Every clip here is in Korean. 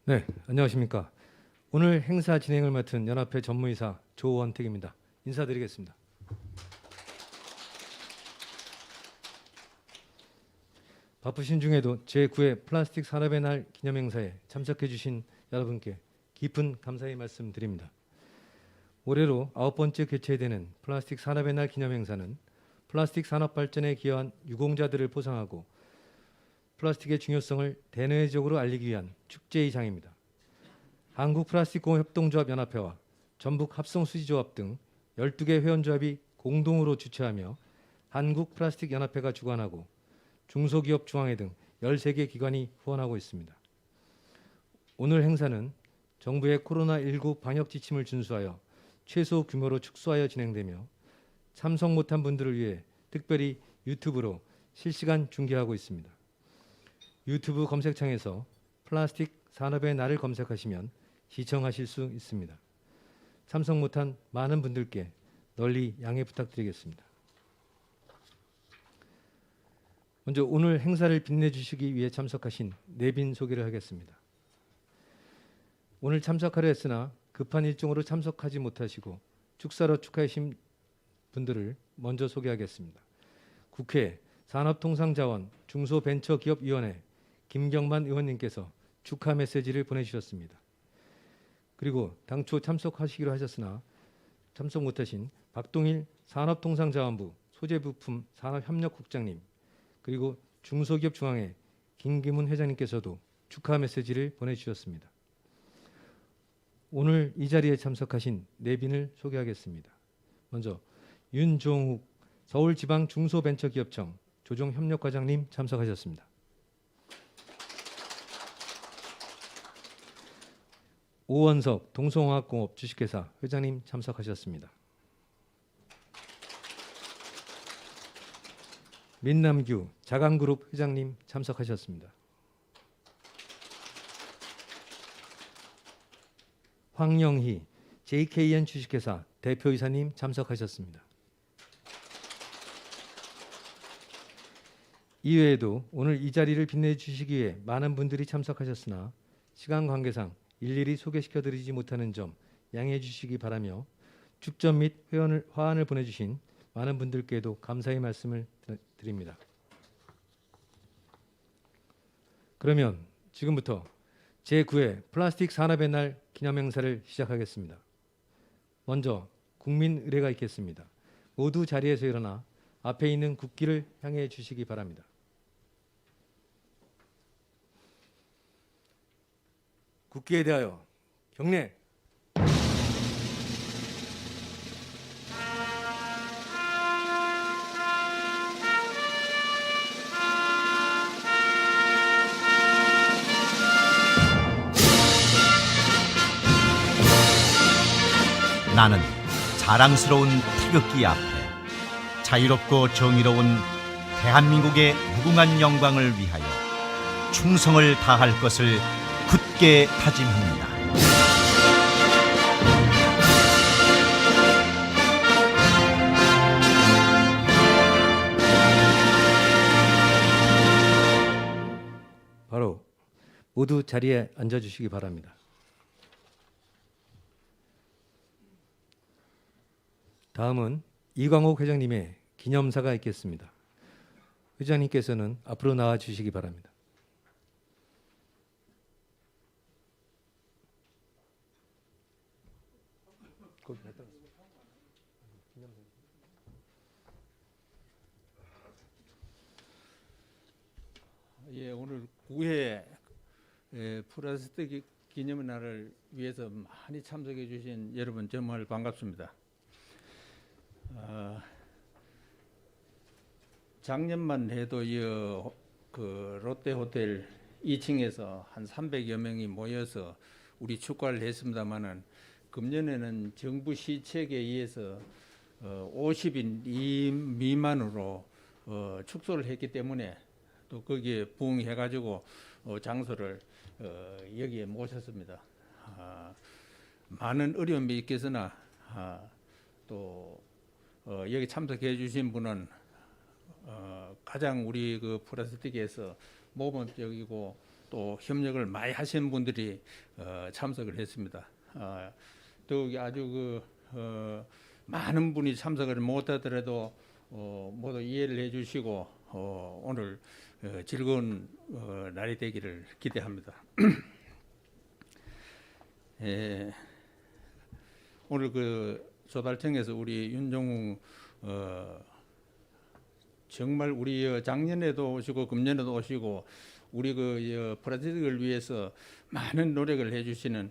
네, 안녕하십니까. 오늘 행사 진행을 맡은 연합회 전무이사 조원택입니다. 인사드리겠습니다. 바쁘신 중에도 제9회 플라스틱 산업의 날 기념행사에 참석해 주신 여러분께 깊은 감사의 말씀 드립니다. 올해로 9번째 개최되는 플라스틱 산업의 날 기념행사는 플라스틱 산업 발전에 기여한 유공자들을 포상하고 플라스틱의 중요성을 대내적으로 알리기 위한 축제의 장입니다. 한국플라스틱공업협동조합연합회와 전북합성수지조합 등 12개 회원조합이 공동으로 주최하며 한국플라스틱연합회가 주관하고 중소기업중앙회 등 13개 기관이 후원하고 있습니다. 오늘 행사는 정부의 코로나19 방역 지침을 준수하여 최소 규모로 축소하여 진행되며 참석 못한 분들을 위해 특별히 유튜브로 실시간 중계하고 있습니다. 유튜브 검색창에서 플라스틱 산업의 날을 검색하시면 시청하실 수 있습니다. 참석 못한 많은 분들께 널리 양해 부탁드리겠습니다. 먼저 오늘 행사를 빛내주시기 위해 참석하신 내빈 소개를 하겠습니다. 오늘 참석하려 했으나 급한 일정으로 참석하지 못하시고 축사로 축하하신 분들을 먼저 소개하겠습니다. 국회 산업통상자원 중소벤처기업위원회 김경만 의원님께서 축하 메시지를 보내주셨습니다. 그리고 당초 참석하시기로 하셨으나 참석 못하신 박동일 산업통상자원부 소재부품 산업협력국장님 그리고 중소기업중앙회 김기문 회장님께서도 축하 메시지를 보내주셨습니다. 오늘 이 자리에 참석하신 내빈을 소개하겠습니다. 먼저 윤종욱 서울지방중소벤처기업청 조정협력과장님 참석하셨습니다. 오원석 동성화학공업 주식회사 회장님 참석하셨습니다. 민남규 자강그룹 회장님 참석하셨습니다. 황영희 JKN 주식회사 대표이사님 참석하셨습니다. 이외에도 오늘 이 자리를 빛내주시기 위해 많은 분들이 참석하셨으나 시간 관계상 일일이 소개시켜드리지 못하는 점 양해해 주시기 바라며 축전 및 화환을 보내주신 많은 분들께도 감사의 말씀을 드립니다. 그러면 지금부터 제9회 플라스틱 산업의 날 기념행사를 시작하겠습니다. 먼저 국민 의례가 있겠습니다. 모두 자리에서 일어나 앞에 있는 국기를 향해 주시기 바랍니다. 국기에 대하여 경례. 나는 자랑스러운 태극기 앞에 자유롭고 정의로운 대한민국의 무궁한 영광을 위하여 충성을 다할 것을 굳게 다짐합니다. 바로 모두 자리에 앉아주시기 바랍니다. 다음은 이광옥 회장님의 기념사가 있겠습니다. 회장님께서는 앞으로 나와 주시기 바랍니다. 예, 오늘 9회 플라스틱 기념의 날을 위해서 많이 참석해 주신 여러분 정말 반갑습니다. 작년만 해도 그 롯데호텔 2층에서 한 300여 명이 모여서 우리 축가를 했습니다마는 금년에는 정부 시책에 의해서 50인 미만으로 축소를 했기 때문에 또 거기에 부응해가지고 장소를 여기에 모셨습니다. 많은 어려움이 있겠으나 또 여기 참석해 주신 분은 가장 우리 그 플라스틱에서 모범적이고 또 협력을 많이 하시는 분들이 참석을 했습니다. 더욱이 아주 많은 분이 참석을 못하더라도 모두 이해를 해주시고 오늘 즐거운 날이 되기를 기대합니다. 오늘 조달청에서 우리 윤종우 정말 우리 작년에도 오시고 금년에도 오시고 우리 프로젝트를 위해서 많은 노력을 해주시는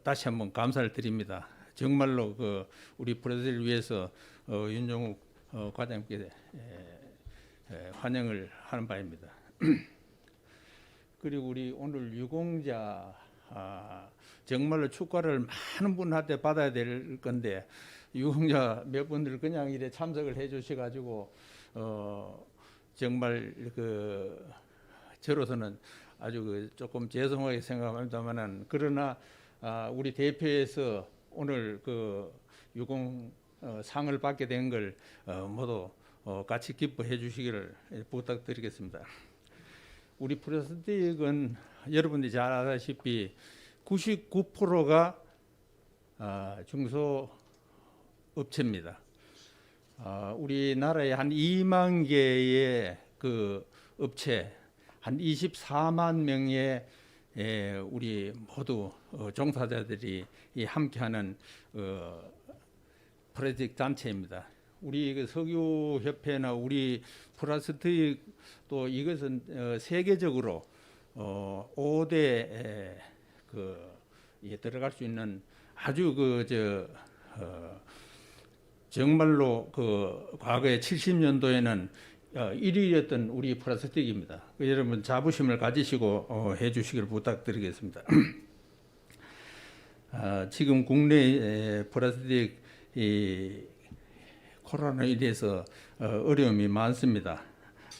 다시 한번 감사를 드립니다. 정말로 우리 프로젝트를 위해서 윤종욱 과장님께 환영을 하는 바입니다. 그리고 우리 오늘 유공자 정말로 축가를 많은 분한테 받아야 될 건데 유공자 몇 분들 그냥 이래 참석을 해주셔가지고 정말 저로서는 아주 조금 죄송하게 생각합니다만은 그러나 우리 대표에서 오늘 유공 상을 받게 된 걸 모두 같이 기뻐해 주시기를 부탁드리겠습니다. 우리 프로스틱은 여러분들이 잘 아다시피 99%가 중소업체입니다. 우리나라에 한 2만 개의 업체, 한 24만 명의 우리 모두 종사자들이 함께하는 프로젝트 단체입니다. 우리 석유협회나 우리 플라스틱 또 이것은 세계적으로 5대 들어갈 수 있는 아주 정말로 과거에 70년도에는 1위였던 우리 플라스틱입니다. 여러분 자부심을 가지시고 해주시길 부탁드리겠습니다. 지금 국내 플라스틱 코로나로 인해서 어려움이 많습니다.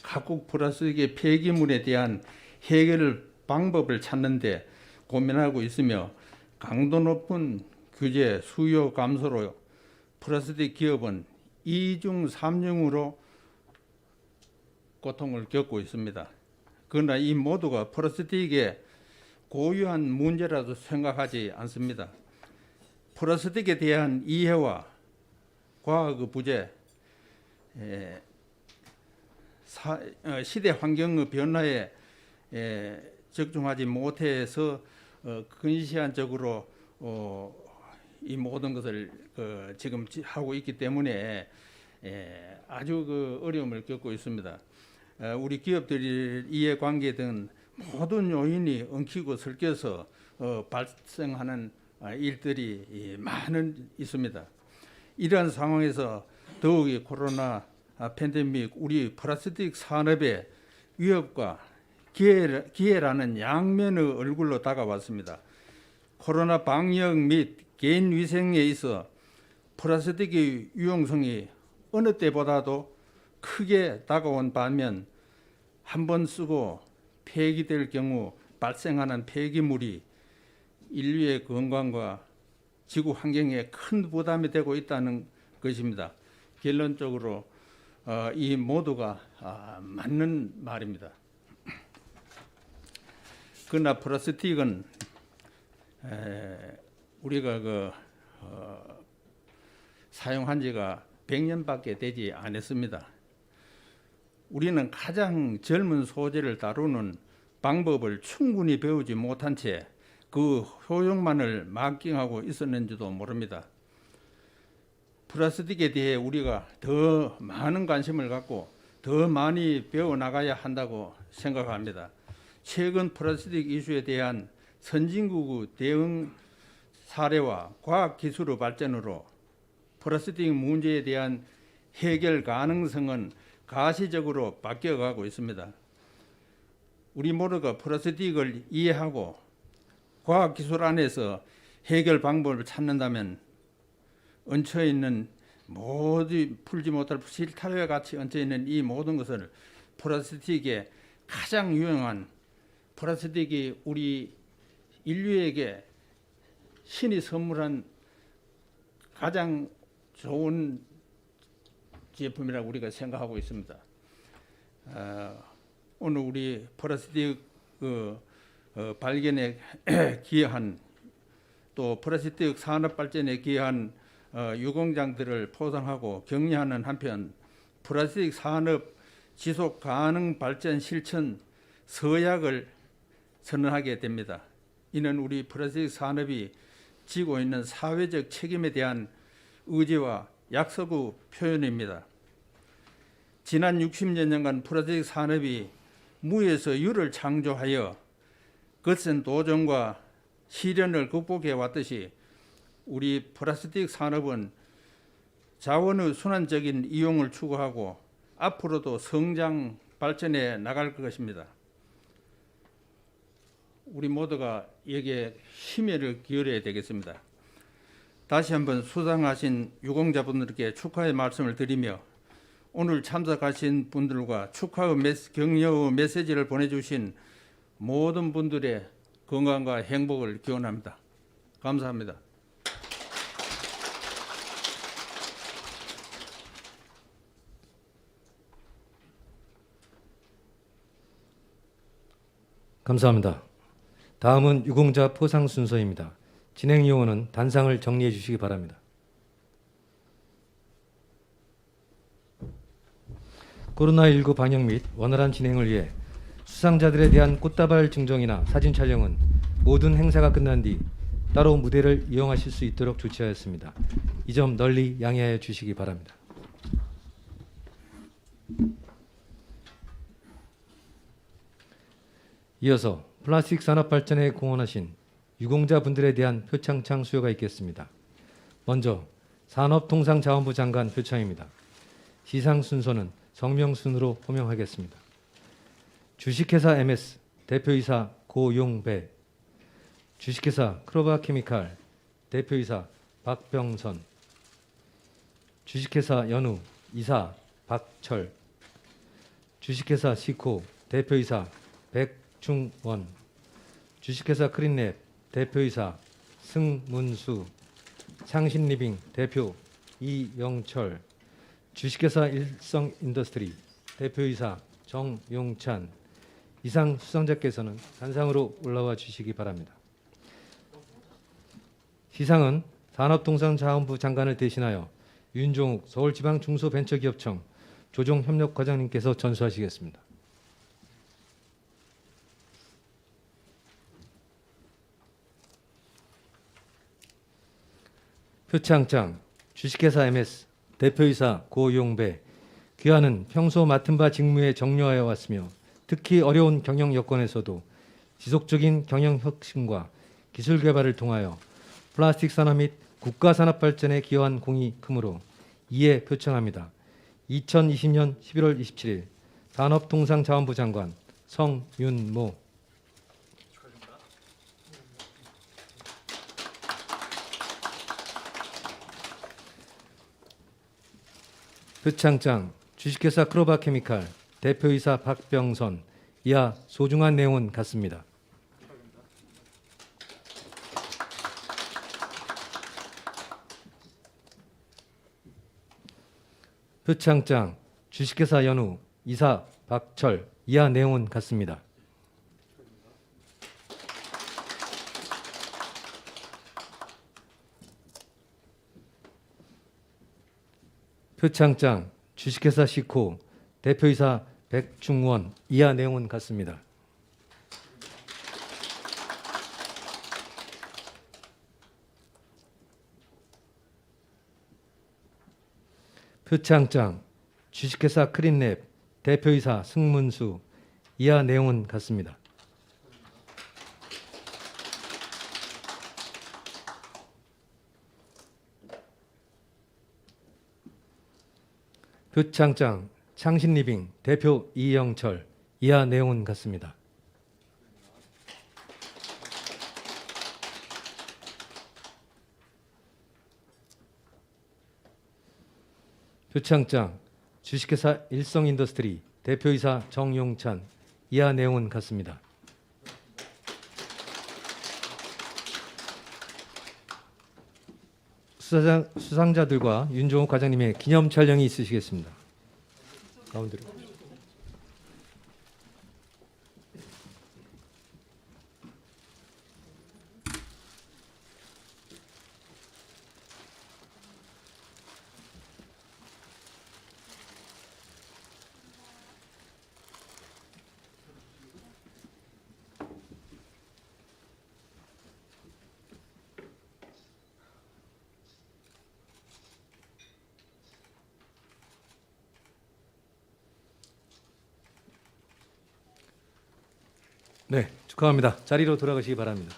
각국 플라스틱의 폐기물에 대한 해결 방법을 찾는데 고민하고 있으며 강도 높은 규제 수요 감소로 플라스틱 기업은 2중 3중으로 고통을 겪고 있습니다. 그러나 이 모두가 플라스틱의 고유한 문제라도 생각하지 않습니다. 플라스틱에 대한 이해와 과학의 부재, 시대 환경의 변화에 적중하지 못해서 근시안적으로 이 모든 것을 지금 하고 있기 때문에 아주 어려움을 겪고 있습니다. 우리 기업들이 이해관계 등 모든 요인이 엉키고 설켜서 발생하는 일들이 많은 있습니다. 이러한 상황에서 더욱이 코로나 팬데믹 우리 플라스틱 산업의 위협과 기회라는 양면의 얼굴로 다가왔습니다. 코로나 방역 및 개인 위생에 있어 플라스틱의 유용성이 어느 때보다도 크게 다가온 반면 한 번 쓰고 폐기될 경우 발생하는 폐기물이 인류의 건강과 지구 환경에 큰 부담이 되고 있다는 것입니다. 결론적으로 이 모두가 맞는 말입니다. 그러나 플라스틱은 우리가 사용한 지가 100년밖에 되지 않았습니다. 우리는 가장 젊은 소재를 다루는 방법을 충분히 배우지 못한 채 그 효용만을 마킹하고 있었는지도 모릅니다. 플라스틱에 대해 우리가 더 많은 관심을 갖고 더 많이 배워나가야 한다고 생각합니다. 최근 플라스틱 이슈에 대한 선진국의 대응 사례와 과학기술의 발전으로 플라스틱 문제에 대한 해결 가능성은 가시적으로 바뀌어가고 있습니다. 우리 모두가 플라스틱을 이해하고 과학기술 안에서 해결 방법을 찾는다면 얹혀있는 모두 풀지 못할 실타래와 같이 얹혀있는 이 모든 것을 플라스틱의 가장 유용한 플라스틱이 우리 인류에게 신이 선물한 가장 좋은 제품이라고 우리가 생각하고 있습니다. 오늘 우리 플라스틱 발견에 기여한 또 플라스틱 산업 발전에 기여한 유공장들을 포상하고 격려하는 한편 플라스틱 산업 지속 가능 발전 실천 서약을 선언하게 됩니다. 이는 우리 플라스틱 산업이 지고 있는 사회적 책임에 대한 의지와 약속의 표현입니다. 지난 60년간 플라스틱 산업이 무에서 유를 창조하여 거센 도전과 시련을 극복해 왔듯이 우리 플라스틱 산업은 자원의 순환적인 이용을 추구하고 앞으로도 성장 발전해 나갈 것입니다. 우리 모두가 여기에 힘을 기울여야 되겠습니다. 다시 한번 수상하신 유공자분들께 축하의 말씀을 드리며 오늘 참석하신 분들과 축하의 격려의 메시지를 보내주신 모든 분들의 건강과 행복을 기원합니다. 감사합니다. 감사합니다. 다음은 유공자 포상 순서입니다. 진행 요원은 단상을 정리해 주시기 바랍니다. 코로나19 방역 및 원활한 진행을 위해 수상자들에 대한 꽃다발 증정이나 사진 촬영은 모든 행사가 끝난 뒤 따로 무대를 이용하실 수 있도록 조치하였습니다. 이 점 널리 양해하여 주시기 바랍니다. 이어서 플라스틱 산업 발전에 공헌하신 유공자분들에 대한 표창장 수여가 있겠습니다. 먼저 산업통상자원부 장관 표창입니다. 시상 순서는 성명순으로 호명하겠습니다. 주식회사 MS 대표이사 고용배, 주식회사 크로바케미칼 대표이사 박병선, 주식회사 연우 이사 박철, 주식회사 시코 대표이사 백중원, 주식회사 크린랩 대표이사 승문수, 창신리빙 대표 이영철, 주식회사 일성인더스트리 대표이사 정용찬, 이상 수상자께서는 단상으로 올라와 주시기 바랍니다. 시상은 산업통상자원부 장관을 대신하여 윤종욱 서울지방중소벤처기업청 조종협력과장님께서 전수하시겠습니다. 표창장 주식회사 MS 대표이사 고용배, 귀하는 평소 맡은 바 직무에 정려하여 왔으며 특히 어려운 경영 여건에서도 지속적인 경영 혁신과 기술 개발을 통하여 플라스틱 산업 및 국가 산업 발전에 기여한 공이 크므로 이에 표창합니다. 2020년 11월 27일 산업통상자원부 장관 성윤모. 표창장 주식회사 크로바케미칼 대표이사 박병선, 이하 소중한 내용은 같습니다. 표창장 주식회사 연우 이사 박철, 이하 내용은 같습니다. 표창장 주식회사 시코 대표이사 백중원, 이하 내용은 같습니다. 표창장 주식회사 크린랩 대표이사 승문수, 이하 내용은 같습니다. 표창장 창신리빙 대표 이영철, 이하 내용은 같습니다. 표창장 주식회사 일성인더스트리 대표이사 정용찬, 이하 내용은 같습니다. 수상자들과 윤종욱 과장님의 기념 촬영이 있으시겠습니다. 가운데로. 네, 축하합니다. 자리로 돌아가시기 바랍니다.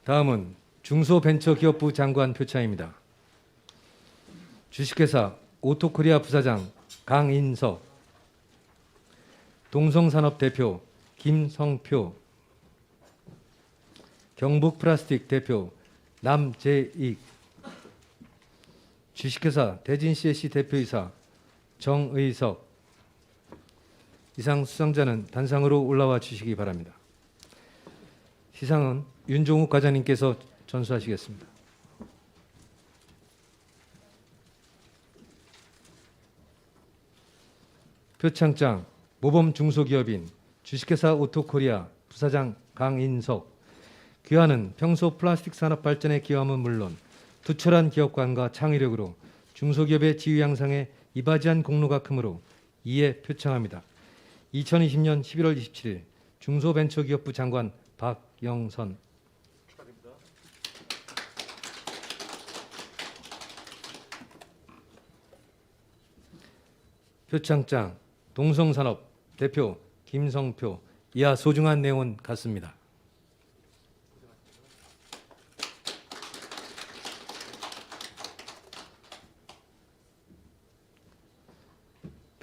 다음은 중소벤처기업부 장관 표창입니다. 주식회사 오토코리아 부사장 강인석, 동성산업 대표 김성표, 경북플라스틱 대표 남재익, 주식회사 대진CSC 대표이사 정의석. 이상 수상자는 단상으로 올라와 주시기 바랍니다. 시상은 윤종욱 과장님께서 전수하시겠습니다. 표창장 모범 중소기업인 주식회사 오토코리아 부사장 강인석. 귀하는 평소 플라스틱 산업 발전에 기여함은 물론 투철한 기업관과 창의력으로 중소기업의 지위 향상에 이바지한 공로가 크므로 이에 표창합니다. 2020년 11월 27일 중소벤처기업부 장관 박영선. 표창장 동성산업 대표 김성표. 이하 소중한 내용은 같습니다.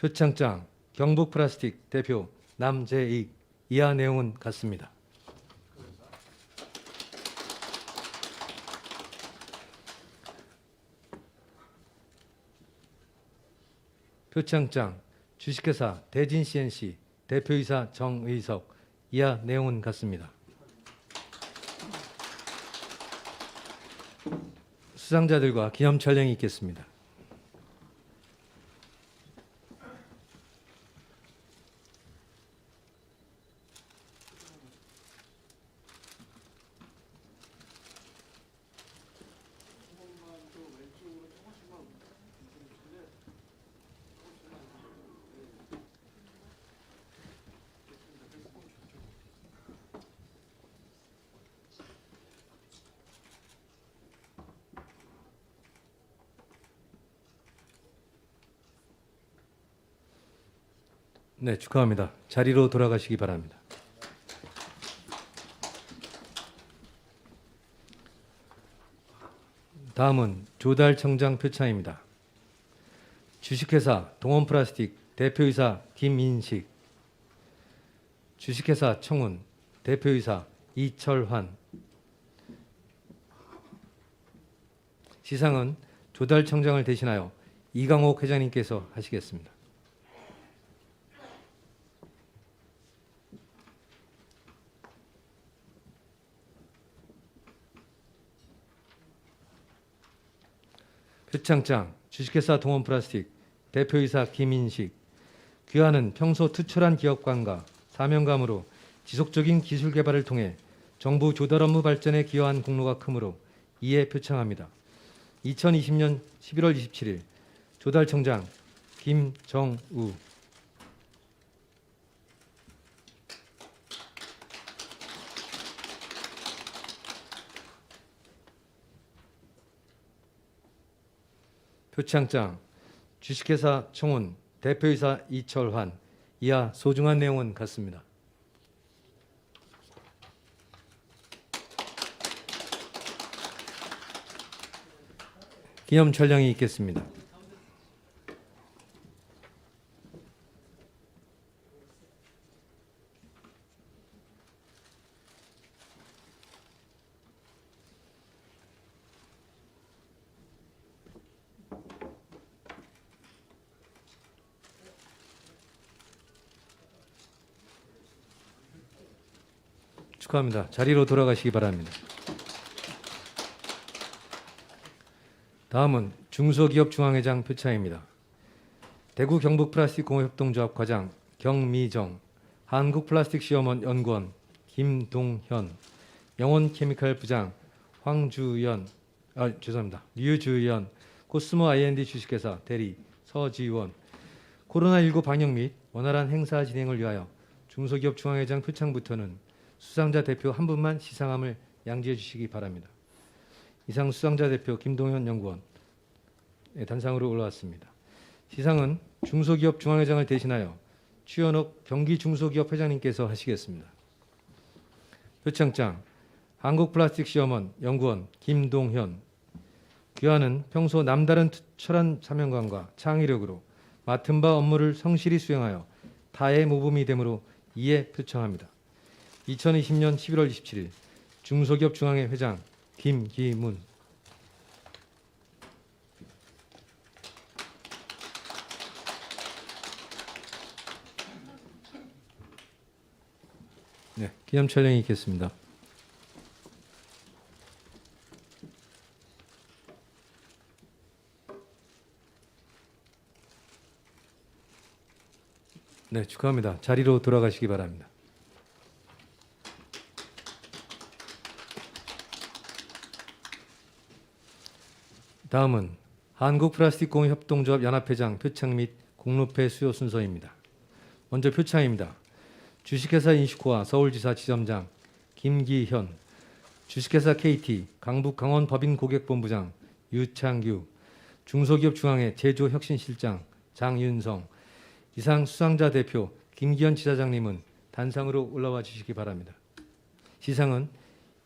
표창장 경북플라스틱 대표 남재익. 이하 내용은 같습니다. 표창장 주식회사 대진CNC 대표이사 정의석. 이하 내용은 같습니다. 수상자들과 기념 촬영이 있겠습니다. 네, 축하합니다. 자리로 돌아가시기 바랍니다. 다음은 조달청장 표창입니다. 주식회사 동원플라스틱 대표이사 김인식, 주식회사 청운 대표이사 이철환. 시상은 조달청장을 대신하여 이강옥 회장님께서 하시겠습니다. 표창장 주식회사 동원플라스틱 대표이사 김인식. 귀하는 평소 투철한 기업관과 사명감으로 지속적인 기술 개발을 통해 정부 조달 업무 발전에 기여한 공로가 크므로 이에 표창합니다. 2020년 11월 27일 조달청장 김정우. 표창장 주식회사 청운 대표이사 이철환. 이하 소중한 내용은 같습니다. 기념 촬영이 있겠습니다. 축하합니다. 자리로 돌아가시기 바랍니다. 다음은 중소기업중앙회장 표창입니다. 대구 경북플라스틱공업협동조합 과장 경미정, 한국플라스틱시험원 연구원 김동현, 영원케미칼 부장 류주연, 코스모 I&D 주식회사 대리 서지원. 코로나19 방역 및 원활한 행사 진행을 위하여 중소기업 중앙회장 표창부터는 수상자 대표 한 분만 시상함을 양지해 주시기 바랍니다. 이상 수상자 대표 김동현 연구원, 단상으로 올라왔습니다. 시상은 중소기업 중앙회장을 대신하여 추현옥 경기중소기업 회장님께서 하시겠습니다. 표창장 한국플라스틱시험원 연구원 김동현. 귀하는 평소 남다른 투철한 사명감과 창의력으로 맡은 바 업무를 성실히 수행하여 타의 모범이 되므로 이에 표창합니다. 2020년 11월 27일 중소기업 중앙회 회장 김기문. 네, 기념 촬영이 있겠습니다. 네, 축하합니다. 자리로 돌아가시기 바랍니다. 다음은 한국플라스틱공협동조합 연합회장 표창 및 공로패 수여 순서입니다. 먼저 표창입니다. 주식회사 인슈코아 서울지사 지점장 김기현, 주식회사 KT 강북 강원 법인고객본부장 유창규, 중소기업 중앙회 제조혁신실장 장윤성. 이상 수상자 대표 김기현 지사장님은 단상으로 올라와 주시기 바랍니다. 시상은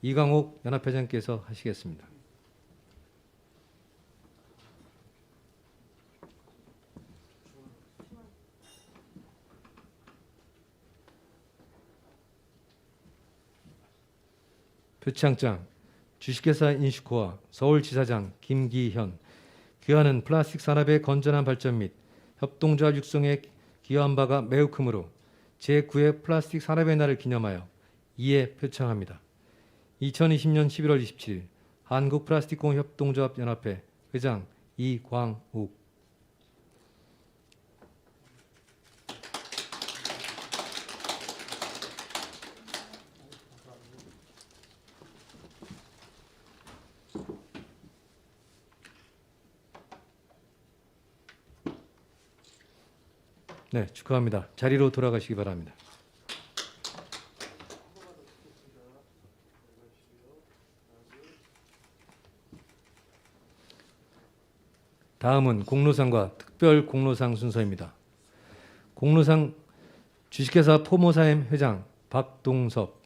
이광옥 연합회장께서 하시겠습니다. 표창장 주식회사 인슈코아 서울지사장 김기현. 귀하는 플라스틱 산업의 건전한 발전 및 협동조합 육성에 기여한 바가 매우 크므로 제9회 플라스틱 산업의 날을 기념하여 이에 표창합니다. 2020년 11월 27일 한국플라스틱공협동조합 연합회 회장 이광욱. 네, 축하합니다. 자리로 돌아가시기 바랍니다. 다음은 공로상과 특별 공로상 순서입니다. 공로상 주식회사 포모사엠 회장 박동섭.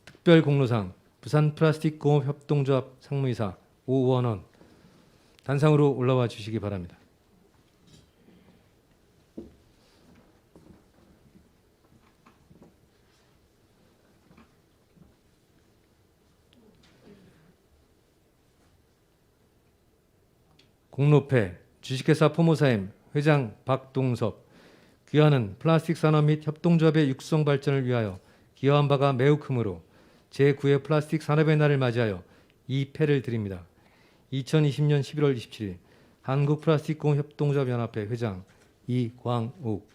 특별 공로상 부산플라스틱공업협동조합 상무이사 오원원. 단상으로 올라와 주시기 바랍니다. 공로패 주식회사 포모사엠 회장 박동섭. 귀하는 플라스틱 산업 및 협동조합의 육성 발전을 위하여 기여한 바가 매우 크므로 제9회 플라스틱 산업의 날을 맞이하여 이 패를 드립니다. 2020년 11월 27일 한국플라스틱공협동조합 연합회 회장 이광욱.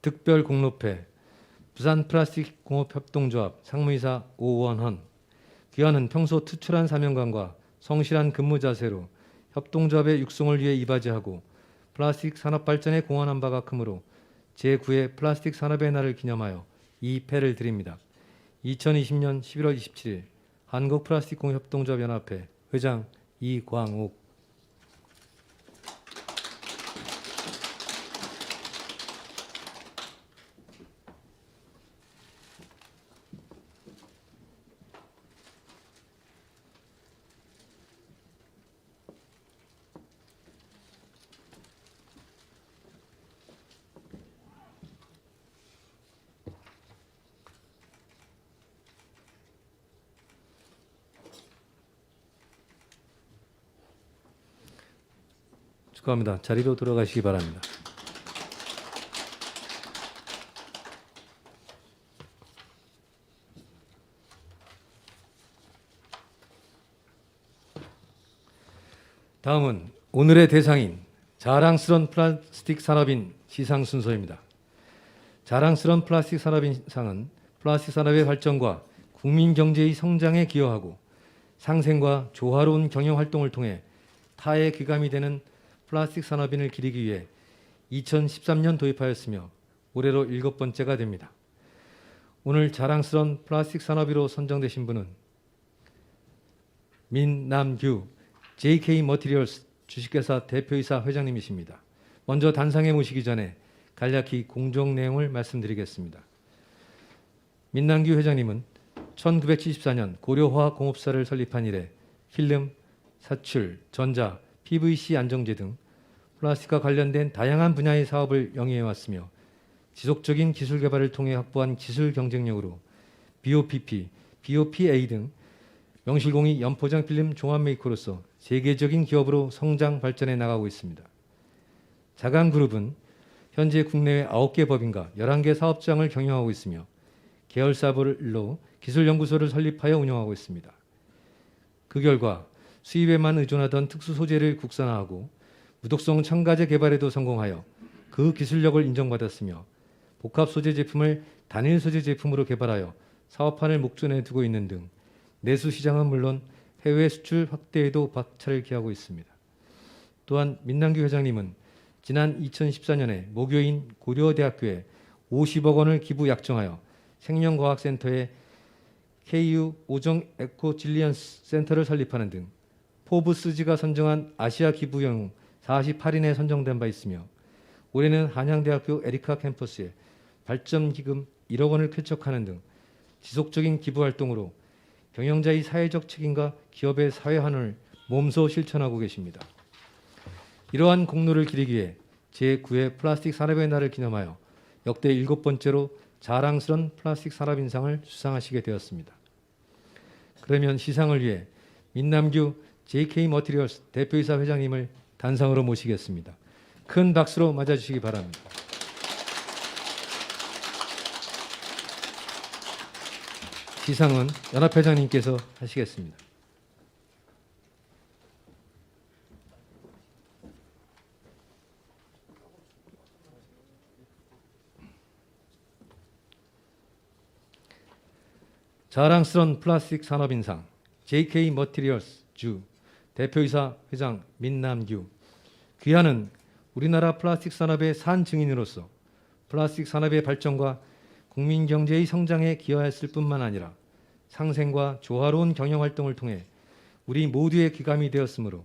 특별 공로패 부산플라스틱공업협동조합 상무이사 오원헌. 귀하는 평소 투철한 사명감과 성실한 근무 자세로 협동조합의 육성을 위해 이바지하고 플라스틱 산업 발전에 공헌한 바가 크므로 제9회 플라스틱 산업의 날을 기념하여 이 패를 드립니다. 2020년 11월 27일 한국플라스틱공협동조합 연합회 회장 이광욱. 축하합니다. 자리로 돌아가시기 바랍니다. 다음은 오늘의 대상인 자랑스러운 플라스틱 산업인 시상 순서입니다. 자랑스러운 플라스틱 산업인 상은 플라스틱 산업의 발전과 국민 경제의 성장에 기여하고 상생과 조화로운 경영 활동을 통해 타의 귀감이 되는 플라스틱 산업인을 기리기 위해 2013년 도입하였으며 올해로 7번째가 됩니다. 오늘 자랑스러운 플라스틱 산업인으로 선정되신 분은 민남규 JK 머티리얼스 주식회사 대표이사 회장님이십니다. 먼저 단상에 모시기 전에 간략히 공정 내용을 말씀드리겠습니다. 민남규 회장님은 1974년 고려화학공업사를 설립한 이래 필름, 사출, 전자, PVC 안정제 등 플라스틱과 관련된 다양한 분야의 사업을 영위해왔으며 지속적인 기술 개발을 통해 확보한 기술 경쟁력으로 BOPP, BOPA 등 명실공히 연포장 필름 종합 메이커로서 세계적인 기업으로 성장 발전해 나가고 있습니다. 자강그룹은 현재 국내외 9개 법인과 11개 사업장을 경영하고 있으며 계열사별로 기술연구소를 설립하여 운영하고 있습니다. 그 결과 수입에만 의존하던 특수 소재를 국산화하고 무독성 첨가제 개발에도 성공하여 그 기술력을 인정받았으며 복합 소재 제품을 단일 소재 제품으로 개발하여 사업판을 목전에 두고 있는 등 내수 시장은 물론 해외 수출 확대에도 박차를 기하고 있습니다. 또한 민남규 회장님은 지난 2014년에 모교인 고려대학교에 50억 원을 기부 약정하여 생명과학센터에 KU 오정 에코질리언스 센터를 설립하는 등 포브스지가 선정한 아시아 기부영 48인에 선정된 바 있으며 올해는 한양대학교 에리카 캠퍼스에 발전기금 1억 원을 쾌척하는 등 지속적인 기부 활동으로 경영자의 사회적 책임과 기업의 사회환원을 몸소 실천하고 계십니다. 이러한 공로를 기리기 위해 제9회 플라스틱 산업의 날을 기념하여 역대 7번째로 자랑스러운 플라스틱 산업인상을 수상하시게 되었습니다. 그러면 시상을 위해 민남규 JK 머티리얼스 대표이사 회장님을 단상으로 모시겠습니다. 큰 박수로 맞아주시기 바랍니다. 시상은 연합회장님께서 하시겠습니다. 자랑스러운 플라스틱 산업인상 JK 머티리얼스 주 대표이사 회장 민남규. 귀하는 우리나라 플라스틱 산업의 산 증인으로서 플라스틱 산업의 발전과 국민 경제의 성장에 기여했을 뿐만 아니라 상생과 조화로운 경영 활동을 통해 우리 모두의 귀감이 되었으므로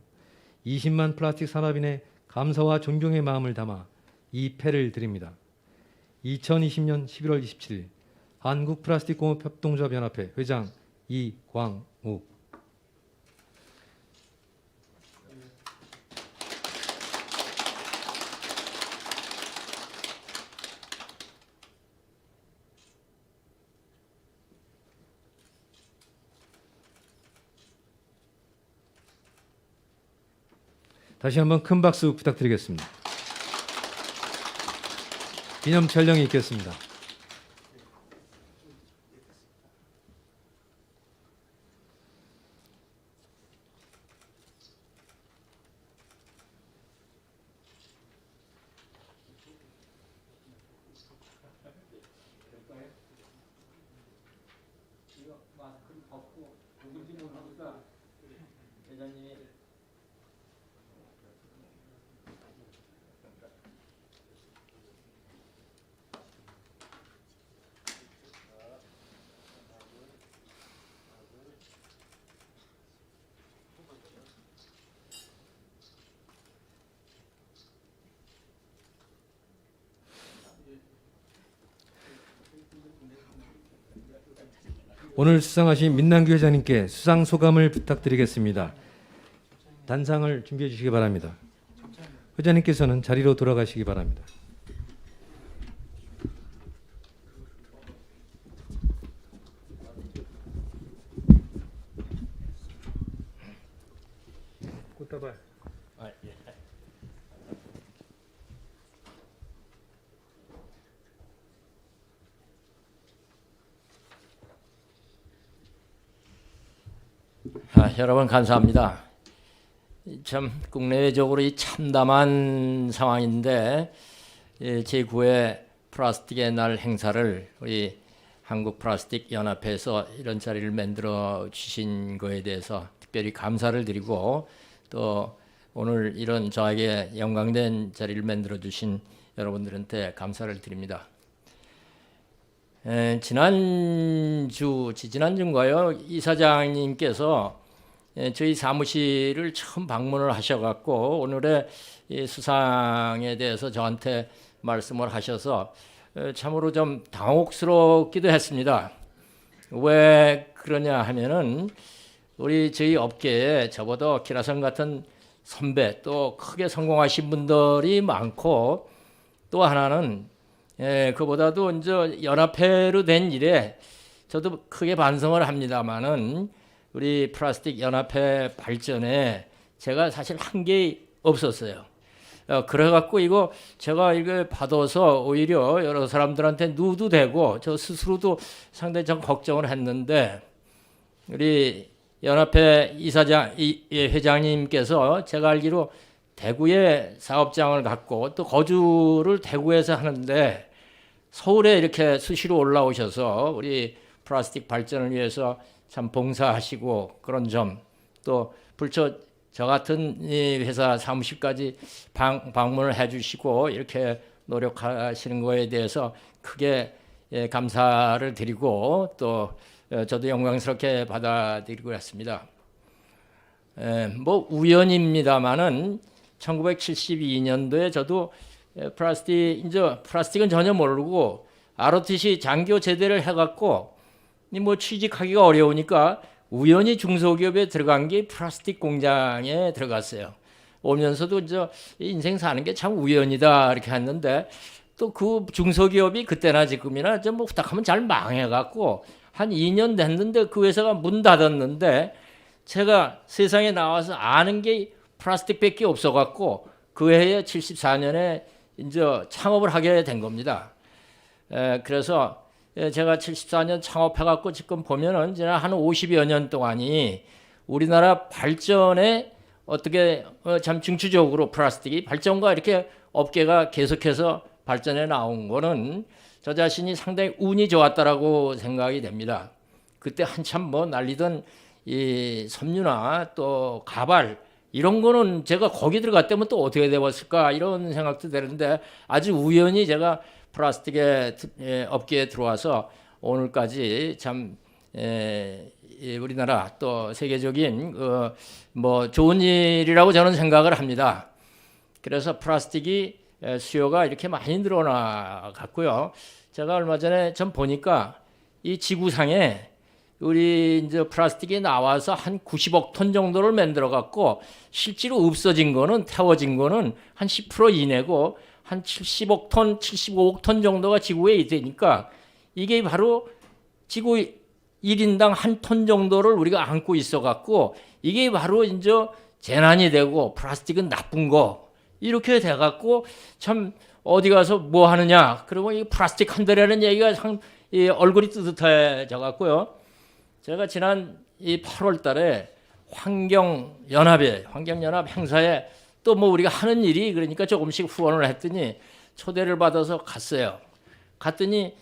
20만 플라스틱 산업인의 감사와 존경의 마음을 담아 이 패를 드립니다. 2020년 11월 27일 한국플라스틱공업협동조합연합회 회장 이광욱. 다시 한번 큰 박수 부탁드리겠습니다. 기념 촬영이 있겠습니다. 오늘 수상하신 민남규 회장님께 수상 소감을 부탁드리겠습니다. 단상을 준비해 주시기 바랍니다. 회장님께서는 자리로 돌아가시기 바랍니다. 꽃다발. 여러분 감사합니다. 참 국내외적으로 이 참담한 상황인데 제9회 플라스틱의 날 행사를 우리 한국플라스틱연합회에서 이런 자리를 만들어 주신 거에 대해서 특별히 감사를 드리고 또 오늘 이런 저에게 영광된 자리를 만들어 주신 여러분들한테 감사를 드립니다. 지난주인가요? 이사장님께서 저희 사무실을 처음 방문을 하셔갖고 오늘의 이 수상에 대해서 저한테 말씀을 하셔서 참으로 좀 당혹스럽기도 했습니다. 왜 그러냐 하면은 저희 업계에 저보다 기라성 같은 선배 또 크게 성공하신 분들이 많고 또 하나는 그보다도 이제 연합회로 된 일에 저도 크게 반성을 합니다만은 우리 플라스틱 연합회 발전에 제가 사실 한 게 없었어요. 그래갖고 제가 이거 받아서 오히려 여러 사람들한테 누도 되고 저 스스로도 상당히 좀 걱정을 했는데 우리 연합회 회장님께서 제가 알기로 대구에 사업장을 갖고 또 거주를 대구에서 하는데 서울에 이렇게 수시로 올라오셔서 우리 플라스틱 발전을 위해서 참 봉사하시고 그런 점 또 불처 저 같은 이 회사 사무실까지 방문을 해주시고 이렇게 노력하시는 거에 대해서 크게 감사를 드리고 또 저도 영광스럽게 받아들이고 했습니다. 뭐 우연입니다만은 1972년도에 저도 플라스틱은 전혀 모르고 ROTC 장교 제대를 해갖고 뭐 취직하기가 어려우니까 우연히 중소기업에 들어간 게 플라스틱 공장에 들어갔어요. 오면서도 인생 사는 게 참 우연이다 이렇게 했는데 또 그 중소기업이 그때나 지금이나 뭐 부탁하면 잘 망해갖고 한 2년 됐는데 그 회사가 문 닫았는데 제가 세상에 나와서 아는 게 플라스틱밖에 없어갖고 그 해에 74년에 이제 창업을 하게 된 겁니다. 그래서 제가 74년 창업해갖고 지금 보면은 지난 한 50여 년 동안이 우리나라 발전에 어떻게 참 중추적으로 플라스틱이 발전과 이렇게 업계가 계속해서 발전해 나온 거는 저 자신이 상당히 운이 좋았다라고 생각이 됩니다. 그때 한참 뭐 날리던 이 섬유나 또 가발 이런 거는 제가 거기 들어갔다면 또 어떻게 되었을까 이런 생각도 드는데 아주 우연히 제가 플라스틱의 업계에 들어와서 오늘까지 참 우리나라 또 세계적인 뭐 좋은 일이라고 저는 생각을 합니다. 그래서 플라스틱이 수요가 이렇게 많이 늘어나갔고요. 제가 얼마 전에 좀 보니까 이 지구상에 우리 이제 플라스틱이 나와서 한 90억 톤 정도를 만들어 갖고 실제로 없어진 거는 태워진 거는 한 10% 이내고 한 70억 톤, 75억 톤 정도가 지구에 있으니까 이게 바로 지구 1인당 한 톤 정도를 우리가 안고 있어 갖고 이게 바로 이제 재난이 되고 플라스틱은 나쁜 거 이렇게 돼 갖고 참 어디 가서 뭐 하느냐 그러면 이 플라스틱 한 대라는 얘기가 이 얼굴이 뜨뜻해져 갖고요. 제가 지난 이 8월 달에 환경연합 행사에 또 뭐 우리가 하는 일이 그러니까 조금씩 후원을 했더니 초대를 받아서 갔어요. 갔더니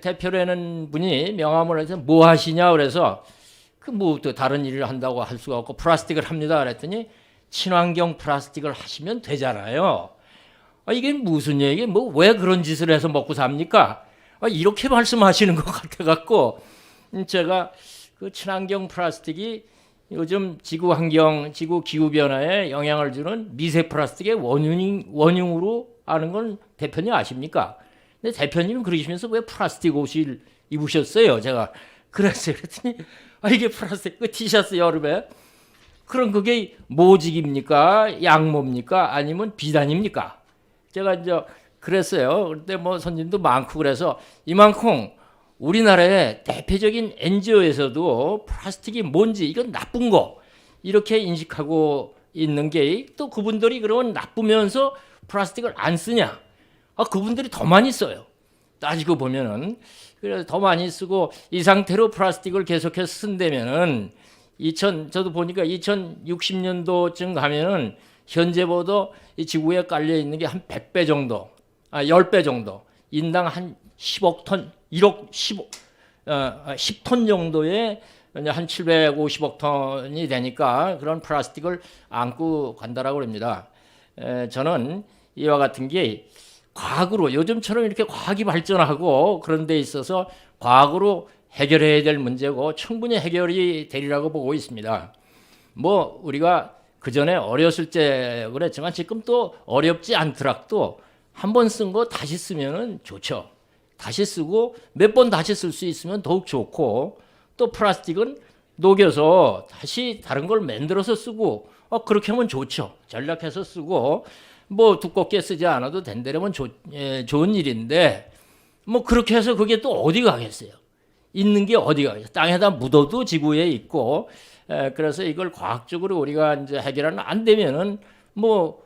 대표라는 분이 명함을 해서 뭐 하시냐 그래서 그 뭐 또 다른 일을 한다고 할 수가 없고 플라스틱을 합니다 그랬더니 친환경 플라스틱을 하시면 되잖아요. 이게 무슨 얘기? 뭐 왜 그런 짓을 해서 먹고 삽니까? 이렇게 말씀하시는 것 같아 갖고 제가 그 친환경 플라스틱이 요즘 지구 환경, 지구 기후 변화에 영향을 주는 미세 플라스틱의 원흉으로 아는 건 대표님 아십니까? 근데 대표님은 그러시면서 왜 플라스틱 옷을 입으셨어요? 제가 그랬어요. 그랬더니 이게 플라스틱 그 티셔츠 여름에 그럼 그게 모직입니까? 양모입니까? 아니면 비단입니까? 제가 이제 그랬어요. 그때 뭐 손님도 많고 그래서 이만큼 우리나라의 대표적인 NGO에서도 플라스틱이 뭔지 이건 나쁜 거 이렇게 인식하고 있는 게 또 그분들이 그러면 나쁘면서 플라스틱을 안 쓰냐? 그분들이 더 많이 써요. 따지고 보면은 그래서 더 많이 쓰고 이 상태로 플라스틱을 계속해서 쓴다면은 저도 보니까 2060년도쯤 가면은 현재보다 이 지구에 깔려 있는 게 한 100배 정도, 10배 정도, 인당 한 10억 톤, 10톤 정도의 한 750억 톤이 되니까 그런 플라스틱을 안고 간다라고 합니다. 저는 이와 같은 게 과학으로 요즘처럼 이렇게 과학이 발전하고 그런 데 있어서 과학으로 해결해야 될 문제고 충분히 해결이 되리라고 보고 있습니다. 뭐 우리가 그 전에 어렸을 때 그랬지만 지금 또 어렵지 않더라도 한 번 쓴 거 다시 쓰면은 좋죠. 다시 쓰고 몇 번 다시 쓸 수 있으면 더욱 좋고 또 플라스틱은 녹여서 다시 다른 걸 만들어서 쓰고 그렇게 하면 좋죠. 전략해서 쓰고 뭐 두껍게 쓰지 않아도 된다면 좋은 일인데 뭐 그렇게 해서 그게 또 어디 가겠어요. 있는 게 어디 가겠어요. 땅에다 묻어도 지구에 있고 그래서 이걸 과학적으로 우리가 이제 해결하는 안 되면은 뭐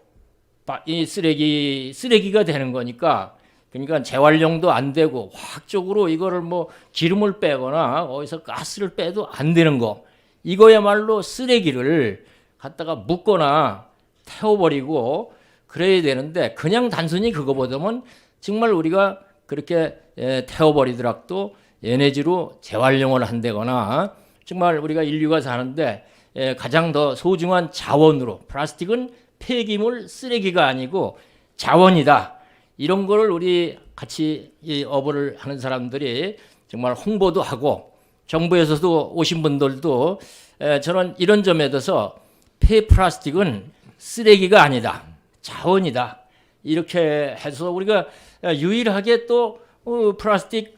이 쓰레기가 되는 거니까 그러니까 재활용도 안 되고 화학적으로 이거를 뭐 기름을 빼거나 어디서 가스를 빼도 안 되는 거 이거야말로 쓰레기를 갖다가 묻거나 태워버리고 그래야 되는데 그냥 단순히 그거보다는 정말 우리가 그렇게 태워버리더라도 에너지로 재활용을 한다거나 정말 우리가 인류가 사는데 가장 더 소중한 자원으로 플라스틱은 폐기물 쓰레기가 아니고 자원이다. 이런 거를 우리 같이 이 업을 하는 사람들이 정말 홍보도 하고 정부에서도 오신 분들도 저는 이런 점에 대해서 폐플라스틱은 쓰레기가 아니다. 자원이다. 이렇게 해서 우리가 유일하게 또 플라스틱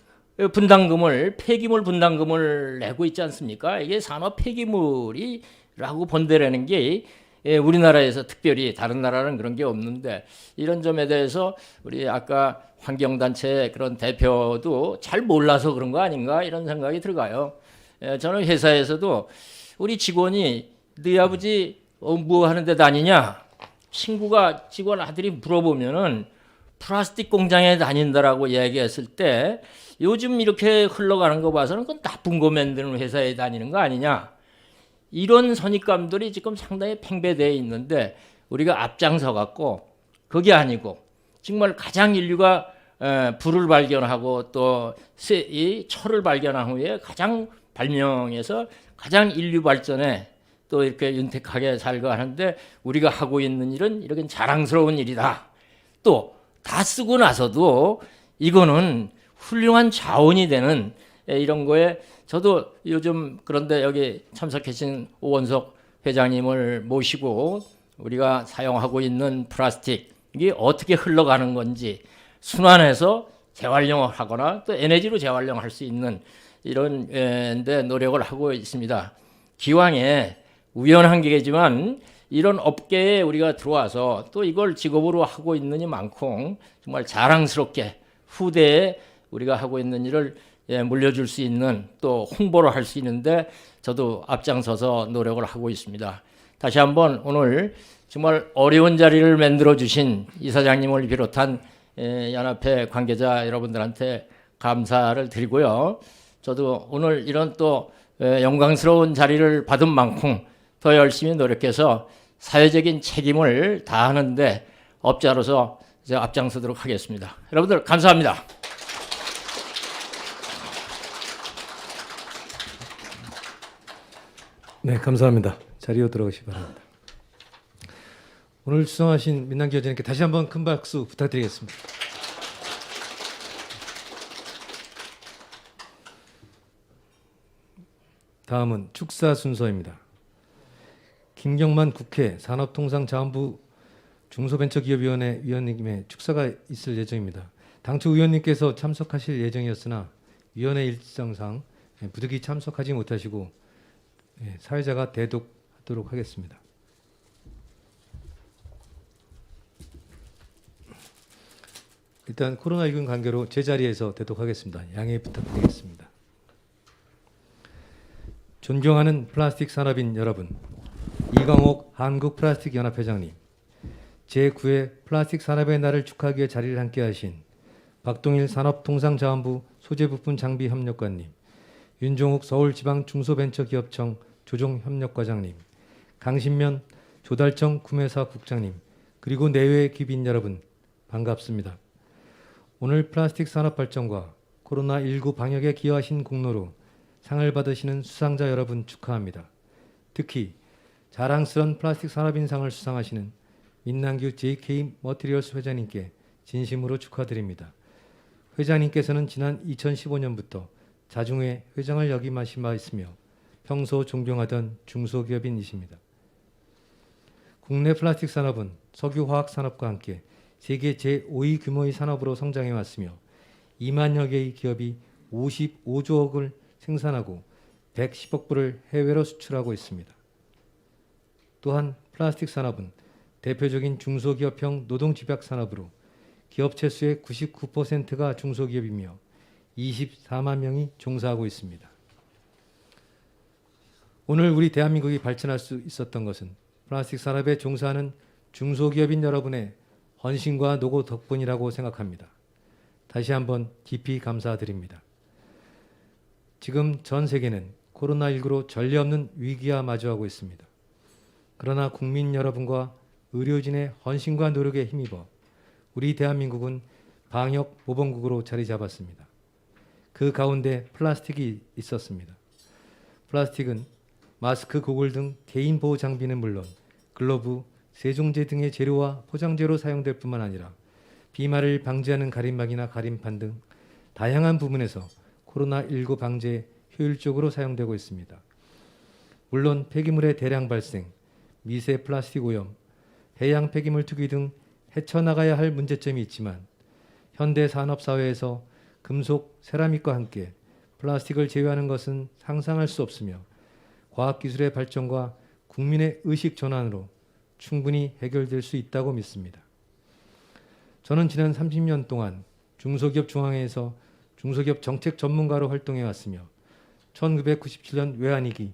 분담금을 폐기물 분담금을 내고 있지 않습니까? 이게 산업 폐기물이라고 본다라는 게 우리나라에서 특별히 다른 나라는 그런 게 없는데 이런 점에 대해서 우리 아까 환경단체 그런 대표도 잘 몰라서 그런 거 아닌가 이런 생각이 들어가요. 저는 회사에서도 우리 직원이 네 아버지 뭐 하는 데 다니냐? 친구가 직원 아들이 물어보면은 플라스틱 공장에 다닌다라고 얘기했을 때 요즘 이렇게 흘러가는 거 봐서는 그건 나쁜 거 만드는 회사에 다니는 거 아니냐? 이런 선입감들이 지금 상당히 팽배되어 있는데 우리가 앞장서 갖고 그게 아니고 정말 가장 인류가 불을 발견하고 또 이 철을 발견한 후에 가장 발명해서 가장 인류 발전에 또 이렇게 윤택하게 살고 하는데 우리가 하고 있는 일은 이렇게 자랑스러운 일이다. 또 다 쓰고 나서도 이거는 훌륭한 자원이 되는 이런 거에 저도 요즘 그런데 여기 참석해 주신 오원석 회장님을 모시고 우리가 사용하고 있는 플라스틱이 어떻게 흘러가는 건지 순환해서 재활용을 하거나 또 에너지로 재활용할 수 있는 이런 데 노력을 하고 있습니다. 기왕에 우연한 게지만 이런 업계에 우리가 들어와서 또 이걸 직업으로 하고 있는 이만큼 정말 자랑스럽게 후대에 우리가 하고 있는 일을 물려줄 수 있는 또 홍보를 할 수 있는데 저도 앞장서서 노력을 하고 있습니다. 다시 한번 오늘 정말 어려운 자리를 만들어 주신 이사장님을 비롯한 연합회 관계자 여러분들한테 감사를 드리고요. 저도 오늘 이런 또 영광스러운 자리를 받은 만큼 더 열심히 노력해서 사회적인 책임을 다하는데 업자로서 이제 앞장서도록 하겠습니다. 여러분들 감사합니다. 네, 감사합니다. 자리로 들어가시기 바랍니다. 오늘 수상하신 민남기여자님께 다시 한번 큰 박수 부탁드리겠습니다. 다음은 축사 순서입니다. 김경만 국회 산업통상자원부 중소벤처기업위원회 위원님의 축사가 있을 예정입니다. 당초 위원님께서 참석하실 예정이었으나 위원회 일정상 부득이 참석하지 못하시고 사회자가 대독하도록 하겠습니다. 일단 코로나19 관계로 제자리에서 대독하겠습니다. 양해 부탁드리겠습니다. 존경하는 플라스틱 산업인 여러분, 이광옥 한국플라스틱연합회장님, 제9회 플라스틱 산업의 날을 축하하기 위해 자리를 함께하신 박동일 산업통상자원부 소재부품 장비협력관님, 윤종욱 서울지방중소벤처기업청 조종협력과장님, 강신면 조달청 구매사 국장님, 그리고 내외 귀빈 여러분 반갑습니다. 오늘 플라스틱 산업 발전과 코로나19 방역에 기여하신 공로로 상을 받으시는 수상자 여러분 축하합니다. 특히 자랑스러운 플라스틱 산업인상을 수상하시는 민남규 JK 머티리얼스 회장님께 진심으로 축하드립니다. 회장님께서는 지난 2015년부터 자중회 회장을 역임하신 바 있으며 평소 존경하던 중소기업인이십니다. 국내 플라스틱 산업은 석유화학 산업과 함께 세계 제5위 규모의 산업으로 성장해 왔으며 2만여 개의 기업이 55조억을 생산하고 110억 불을 해외로 수출하고 있습니다. 또한 플라스틱 산업은 대표적인 중소기업형 노동집약 산업으로 기업체 수의 99%가 중소기업이며 24만 명이 종사하고 있습니다. 오늘 우리 대한민국이 발전할 수 있었던 것은 플라스틱 산업에 종사하는 중소기업인 여러분의 헌신과 노고 덕분이라고 생각합니다. 다시 한번 깊이 감사드립니다. 지금 전 세계는 코로나19로 전례 없는 위기와 마주하고 있습니다. 그러나 국민 여러분과 의료진의 헌신과 노력에 힘입어 우리 대한민국은 방역 모범국으로 자리 잡았습니다. 그 가운데 플라스틱이 있었습니다. 플라스틱은 마스크, 고글 등 개인 보호 장비는 물론 글러브, 세종제 등의 재료와 포장재로 사용될 뿐만 아니라 비말을 방지하는 가림막이나 가림판 등 다양한 부분에서 코로나19 방제에 효율적으로 사용되고 있습니다. 물론 폐기물의 대량 발생, 미세 플라스틱 오염, 해양 폐기물 투기 등 헤쳐나가야 할 문제점이 있지만 현대 산업 사회에서 금속, 세라믹과 함께 플라스틱을 제외하는 것은 상상할 수 없으며 과학기술의 발전과 국민의 의식 전환으로 충분히 해결될 수 있다고 믿습니다. 저는 지난 30년 동안 중소기업 중앙회에서 중소기업 정책 전문가로 활동해 왔으며 1997년 외환위기,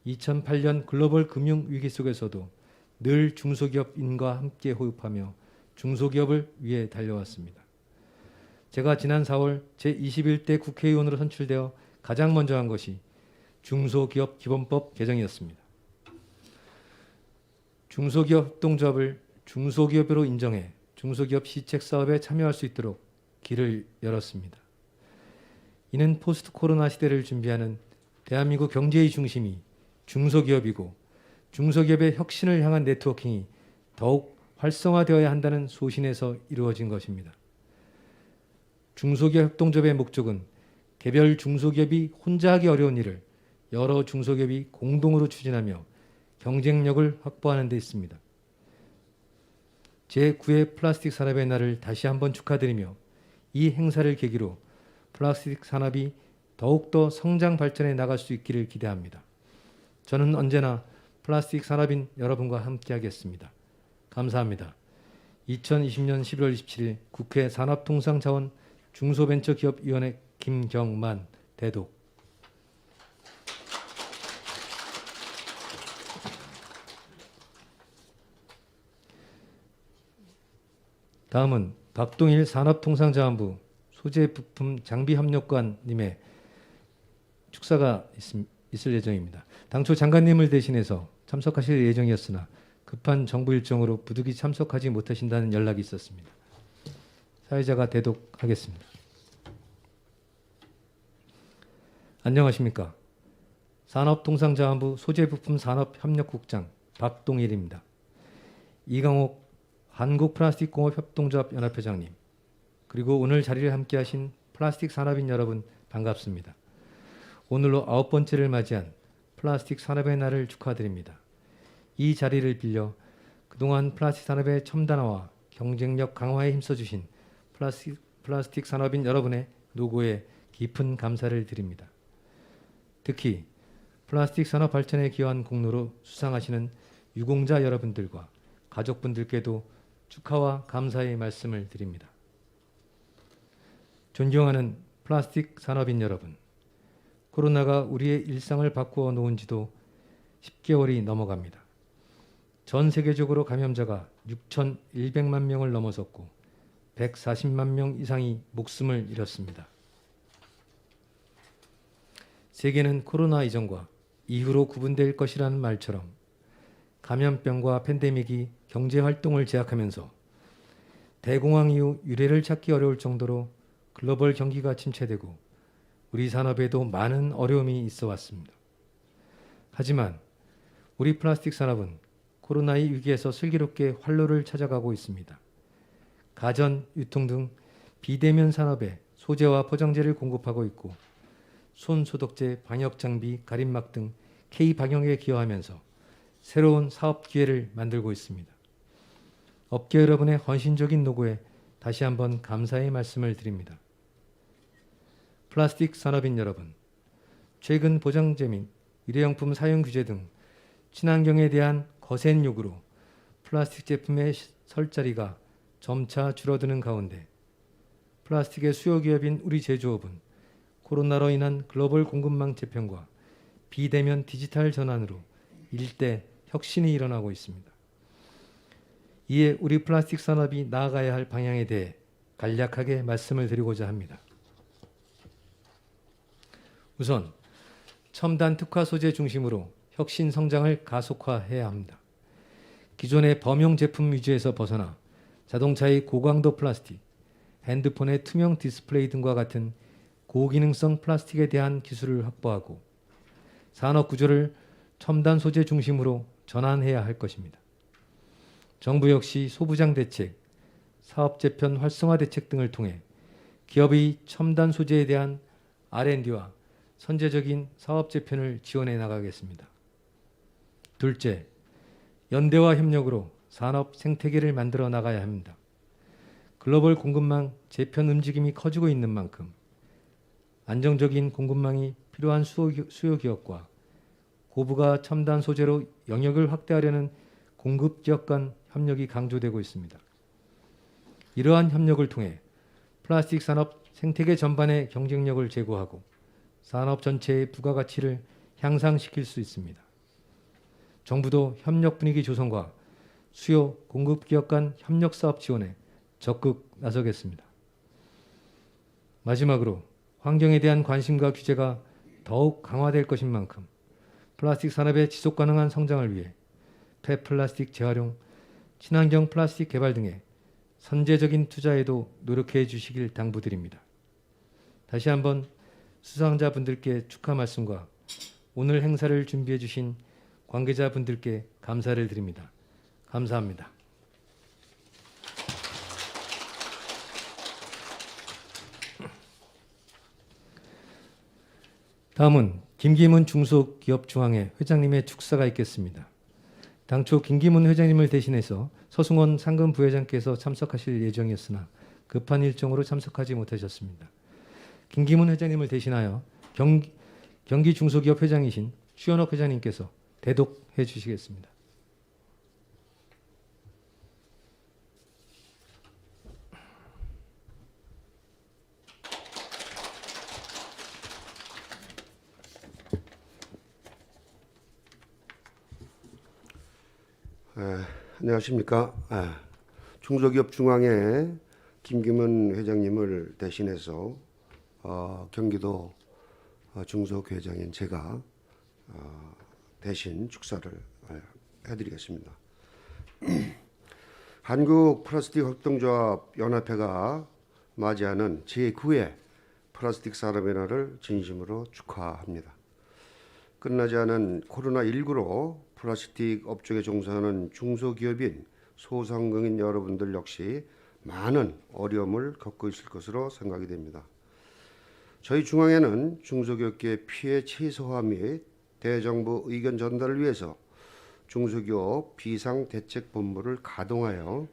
2008년 글로벌 금융위기 속에서도 늘 중소기업인과 함께 호흡하며 중소기업을 위해 달려왔습니다. 제가 지난 4월 제21대 국회의원으로 선출되어 가장 먼저 한 것이 중소기업 기본법 개정이었습니다. 중소기업 협동조합을 중소기업으로 인정해 중소기업 시책 사업에 참여할 수 있도록 길을 열었습니다. 이는 포스트 코로나 시대를 준비하는 대한민국 경제의 중심이 중소기업이고 중소기업의 혁신을 향한 네트워킹이 더욱 활성화되어야 한다는 소신에서 이루어진 것입니다. 중소기업 협동조합의 목적은 개별 중소기업이 혼자 하기 어려운 일을 여러 중소기업이 공동으로 추진하며 경쟁력을 확보하는 데 있습니다. 제9회 플라스틱 산업의 날을 다시 한번 축하드리며 이 행사를 계기로 플라스틱 산업이 더욱더 성장 발전해 나갈 수 있기를 기대합니다. 저는 언제나 플라스틱 산업인 여러분과 함께하겠습니다. 감사합니다. 2020년 11월 27일 국회 산업통상자원 중소벤처기업위원회 김경만 대독. 다음은 박동일 산업통상자원부 소재부품 장비협력관님의 축사가 있을 예정입니다. 당초 장관님을 대신해서 참석하실 예정이었으나 급한 정부 일정으로 부득이 참석하지 못하신다는 연락이 있었습니다. 사회자가 대독하겠습니다. 안녕하십니까. 산업통상자원부 소재부품 산업협력국장 박동일입니다. 이강옥 한국플라스틱공업협동조합 연합회장님, 그리고 오늘 자리를 함께하신 플라스틱 산업인 여러분 반갑습니다. 오늘로 9번째를 맞이한 플라스틱 산업의 날을 축하드립니다. 이 자리를 빌려 그동안 플라스틱 산업의 첨단화와 경쟁력 강화에 힘써주신 플라스틱 산업인 여러분의 노고에 깊은 감사를 드립니다. 특히 플라스틱 산업 발전에 기여한 공로로 수상하시는 유공자 여러분들과 가족분들께도 축하와 감사의 말씀을 드립니다. 존경하는 플라스틱 산업인 여러분, 코로나가 우리의 일상을 바꾸어 놓은 지도 10개월이 넘어갑니다. 전 세계적으로 감염자가 6,100만 명을 넘어섰고 140만 명 이상이 목숨을 잃었습니다. 세계는 코로나 이전과 이후로 구분될 것이라는 말처럼 감염병과 팬데믹이 경제활동을 제약하면서 대공황 이후 유례를 찾기 어려울 정도로 글로벌 경기가 침체되고 우리 산업에도 많은 어려움이 있어 왔습니다. 하지만 우리 플라스틱 산업은 코로나2 위기에서 슬기롭게 활로를 찾아가고 있습니다. 가전, 유통 등 비대면 산업에 소재와 포장재를 공급하고 있고 손 소독제, 방역 장비, 가림막 등 K 방역에 기여하면서 새로운 사업 기회를 만들고 있습니다. 업계 여러분의 헌신적인 노고에 다시 한번 감사의 말씀을 드립니다. 플라스틱 산업인 여러분, 최근 보장제 및 일회용품 사용 규제 등 친환경에 대한 거센 요구로 플라스틱 제품의 설 자리가 점차 줄어드는 가운데 플라스틱의 수요 기업인 우리 제조업은 코로나로 인한 글로벌 공급망 재편과 비대면 디지털 전환으로 일대 혁신이 일어나고 있습니다. 이에 우리 플라스틱 산업이 나아가야 할 방향에 대해 간략하게 말씀을 드리고자 합니다. 우선 첨단 특화 소재 중심으로 혁신 성장을 가속화해야 합니다. 기존의 범용 제품 위주에서 벗어나 자동차의 고강도 플라스틱, 핸드폰의 투명 디스플레이 등과 같은 고기능성 플라스틱에 대한 기술을 확보하고 산업 구조를 첨단 소재 중심으로 전환해야 할 것입니다. 정부 역시 소부장 대책, 사업 재편 활성화 대책 등을 통해 기업의 첨단 소재에 대한 R&D와 선제적인 사업 재편을 지원해 나가겠습니다. 둘째, 연대와 협력으로 산업 생태계를 만들어 나가야 합니다. 글로벌 공급망 재편 움직임이 커지고 있는 만큼 안정적인 공급망이 필요한 수요 기업과 고부가 첨단 소재로 영역을 확대하려는 공급 기업 간 협력이 강조되고 있습니다. 이러한 협력을 통해 플라스틱 산업 생태계 전반의 경쟁력을 제고하고 산업 전체의 부가가치를 향상시킬 수 있습니다. 정부도 협력 분위기 조성과 수요 공급 기업 간 협력 사업 지원에 적극 나서겠습니다. 마지막으로 환경에 대한 관심과 규제가 더욱 강화될 것인 만큼 플라스틱 산업의 지속 가능한 성장을 위해 폐플라스틱 재활용, 친환경 플라스틱 개발 등의 선제적인 투자에도 노력해 주시길 당부드립니다. 다시 한번 수상자분들께 축하 말씀과 오늘 행사를 준비해 주신 관계자분들께 감사를 드립니다. 감사합니다. 다음은 김기문 중소기업중앙회 회장님의 축사가 있겠습니다. 당초 김기문 회장님을 대신해서 서승원 상금 부회장께서 참석하실 예정이었으나 급한 일정으로 참석하지 못하셨습니다. 김기문 회장님을 대신하여 경기 중소기업 회장이신 추현옥 회장님께서 대독해 주시겠습니다. 안녕하십니까. 중소기업 중앙회 김기문 회장님을 대신해서 경기도 중소회장인 제가 대신 축사를 해드리겠습니다. 한국 플라스틱 협동조합 연합회가 맞이하는 제9회 플라스틱 산업의 날을 진심으로 축하합니다. 끝나지 않은 코로나19로 플라스틱 업종에 종사하는 중소기업인 소상공인 여러분들 역시 많은 어려움을 겪고 있을 것으로 생각이 됩니다. 저희 중앙회는 중소기업계 피해 최소화 및 대정부 의견 전달을 위해서 중소기업 비상대책본부를 가동하여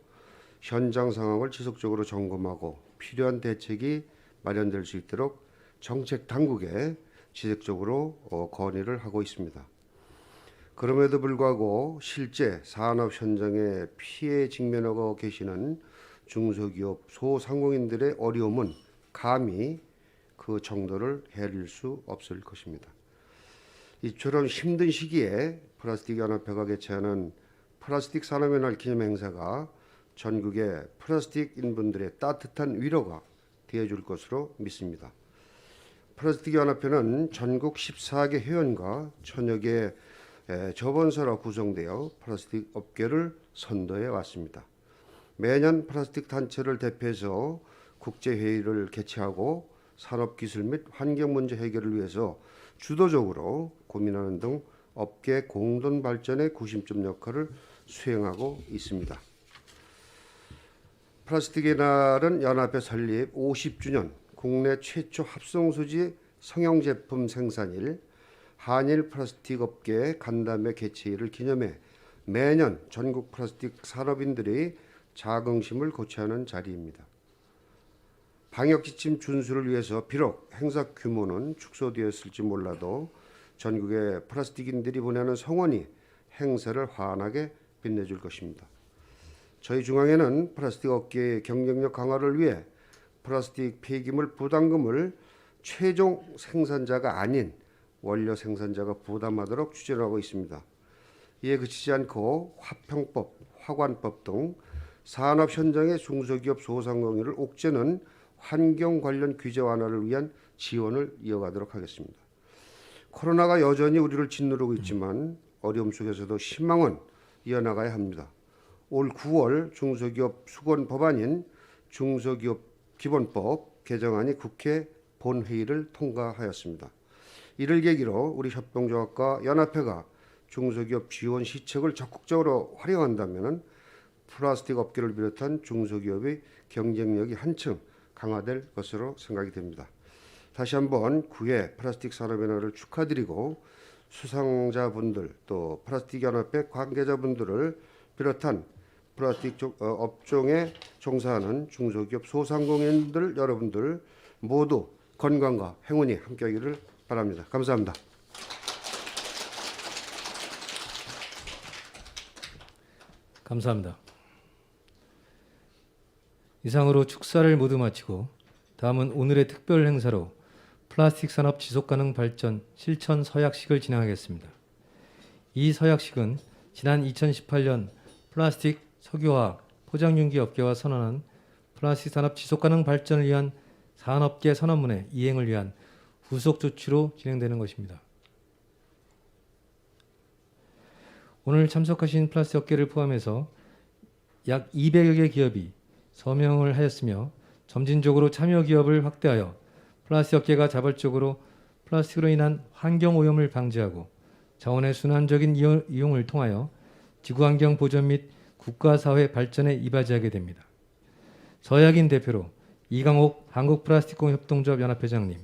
현장 상황을 지속적으로 점검하고 필요한 대책이 마련될 수 있도록 정책 당국에 지속적으로 건의를 하고 있습니다. 그럼에도 불구하고 실제 산업 현장에 피해에 직면하고 계시는 중소기업 소상공인들의 어려움은 감히 그 정도를 헤아릴 수 없을 것입니다. 이처럼 힘든 시기에 플라스틱 연합회가 개최하는 플라스틱 산업의 날 기념 행사가 전국의 플라스틱인 분들의 따뜻한 위로가 되어줄 것으로 믿습니다. 플라스틱 연합회는 전국 14개 회원과 1000여 개 저번사로 구성되어 플라스틱 업계를 선도해 왔습니다. 매년 플라스틱 단체를 대표해서 국제회의를 개최하고 산업기술 및 환경문제 해결을 위해서 주도적으로 고민하는 등 업계 공동 발전의 구심점 역할을 수행하고 있습니다. 플라스틱의 날은 연합회 설립 50주년, 국내 최초 합성수지 성형 제품 생산일, 한일 플라스틱 업계 간담회 개최일을 기념해 매년 전국 플라스틱 산업인들이 자긍심을 고취하는 자리입니다. 방역 지침 준수를 위해서 비록 행사 규모는 축소되었을지 몰라도 전국의 플라스틱인들이 보내는 성원이 행사를 환하게 빛내줄 것입니다. 저희 중앙회는 플라스틱 업계의 경쟁력 강화를 위해 플라스틱 폐기물 부담금을 최종 생산자가 아닌 원료 생산자가 부담하도록 추진하고 있습니다. 이에 그치지 않고 화평법, 화관법 등 산업 현장의 중소기업 소상공인을 옥죄는 환경 관련 규제 완화를 위한 지원을 이어가도록 하겠습니다. 코로나가 여전히 우리를 짓누르고 있지만 어려움 속에서도 희망은 이어나가야 합니다. 올 9월 중소기업 수건 법안인 중소기업 기본법 개정안이 국회 본회의를 통과하였습니다. 이를 계기로 우리 협동조합과 연합회가 중소기업 지원 시책을 적극적으로 활용한다면 플라스틱 업계를 비롯한 중소기업의 경쟁력이 한층 강화될 것으로 생각이 됩니다. 다시 한번 9회 플라스틱 산업의 날을 축하드리고 수상자분들 또 플라스틱 연합회 관계자분들을 비롯한 플라스틱 업종에 종사하는 중소기업 소상공인들 여러분들 모두 건강과 행운이 함께하기를 바랍니다. 감사합니다. 감사합니다. 이상으로 축사를 모두 마치고 다음은 오늘의 특별 행사로 플라스틱 산업 지속가능 발전 실천 서약식을 진행하겠습니다. 이 서약식은 지난 2018년 플라스틱, 석유화학, 포장용기 업계와 선언한 플라스틱 산업 지속가능 발전을 위한 산업계 선언문의 이행을 위한 후속 조치로 진행되는 것입니다. 오늘 참석하신 플라스틱 업계를 포함해서 약 200여 개 기업이 서명을 하였으며 점진적으로 참여 기업을 확대하여 플라스틱 업계가 자발적으로 플라스틱으로 인한 환경 오염을 방지하고 자원의 순환적인 이용을 통하여 지구환경 보전 및 국가사회 발전에 이바지하게 됩니다. 서약인 대표로 이강옥 한국플라스틱공업협동조합 연합회장님,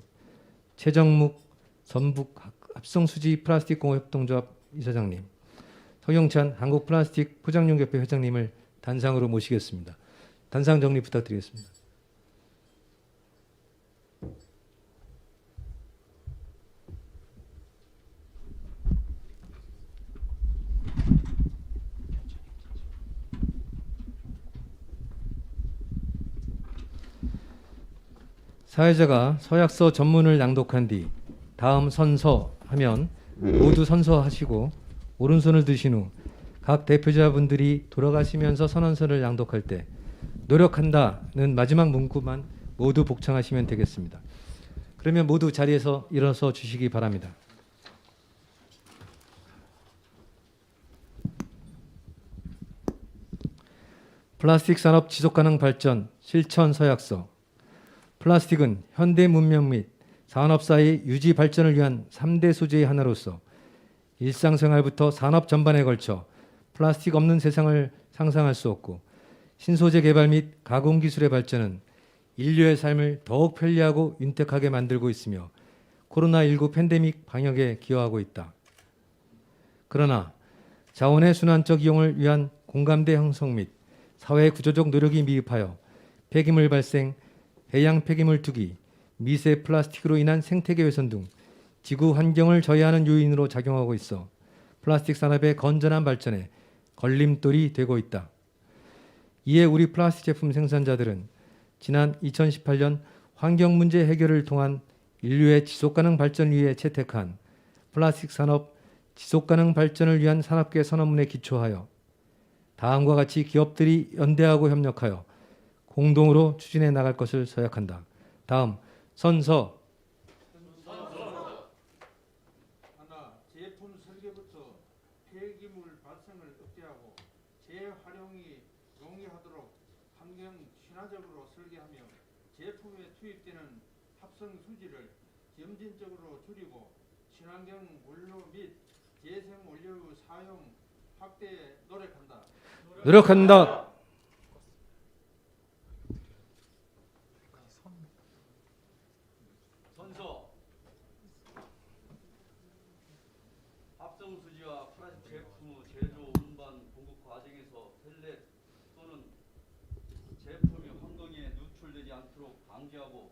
최정묵 전북 합성수지 플라스틱공업협동조합 이사장님, 서경찬 한국플라스틱 포장용기협회 회장님을 단상으로 모시겠습니다. 단상 정리 부탁드리겠습니다. 사회자가 서약서 전문을 낭독한 뒤 다음 선서 하면 모두 선서하시고 오른손을 드신 후 각 대표자분들이 돌아가시면서 선언서를 낭독할 때 노력한다는 마지막 문구만 모두 복창하시면 되겠습니다. 그러면 모두 자리에서 일어서 주시기 바랍니다. 플라스틱 산업 지속가능 발전 실천 서약서. 플라스틱은 현대 문명 및 산업사의 유지 발전을 위한 3대 소재의 하나로서 일상생활부터 산업 전반에 걸쳐 플라스틱 없는 세상을 상상할 수 없고 신소재 개발 및 가공기술의 발전은 인류의 삶을 더욱 편리하고 윤택하게 만들고 있으며 코로나19 팬데믹 방역에 기여하고 있다. 그러나 자원의 순환적 이용을 위한 공감대 형성 및 사회 구조적 노력이 미흡하여 폐기물 발생, 해양 폐기물 투기, 미세 플라스틱으로 인한 생태계 훼손 등 지구 환경을 저해하는 요인으로 작용하고 있어 플라스틱 산업의 건전한 발전에 걸림돌이 되고 있다. 이에 우리 플라스틱 제품 생산자들은 지난 2018년 환경 문제 해결을 통한 인류의 지속가능 발전을 위해 채택한 플라스틱 산업 지속가능 발전을 위한 산업계 선언문에 기초하여 다음과 같이 기업들이 연대하고 협력하여 공동으로 추진해 나갈 것을 서약한다. 다음 선서. 하나, 제품 설계부터 폐기물 발생을 억제하고 재활용이 용이하도록 환경 친화적으로 설계하며 제품에 투입되는 합성 수지를 점진적으로 줄이고 친환경 원료 및 재생 원료의 사용 확대에 노력한다. 노력한다. 방지하고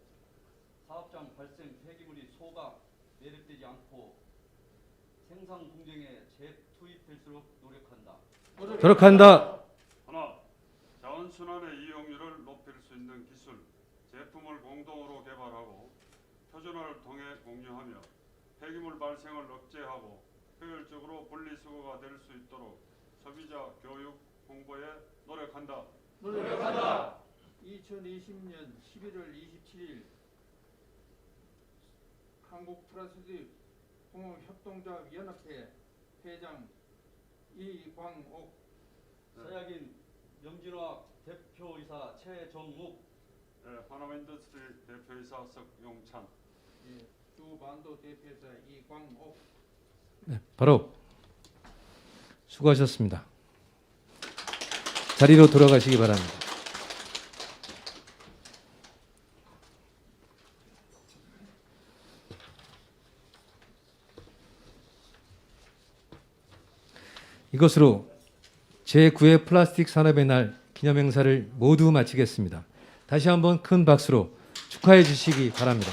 사업장 발생 폐기물이 소각, 매립되지 않고 생산 공정에 재투입될수록 노력한다. 노력한다. 하나, 자원순환의 이용률을 높일 수 있는 기술, 제품을 공동으로 개발하고 표준화를 통해 공유하며 폐기물 발생을 억제하고 효율적으로 분리수거가 될 수 있도록 소비자 교육, 홍보에 노력한다. 2020년 11월 27일 한국 플라스틱 공업협동조합 연합회 회장 이광옥, 서약인 염진화 대표이사 최정욱, 하나인더스트리 대표이사 석용찬. 주반도 대표이사 이광옥. 바로 수고하셨습니다. 자리로 돌아가시기 바랍니다. 이것으로 제9회 플라스틱 산업의 날 기념행사를 모두 마치겠습니다. 다시 한번 큰 박수로 축하해 주시기 바랍니다.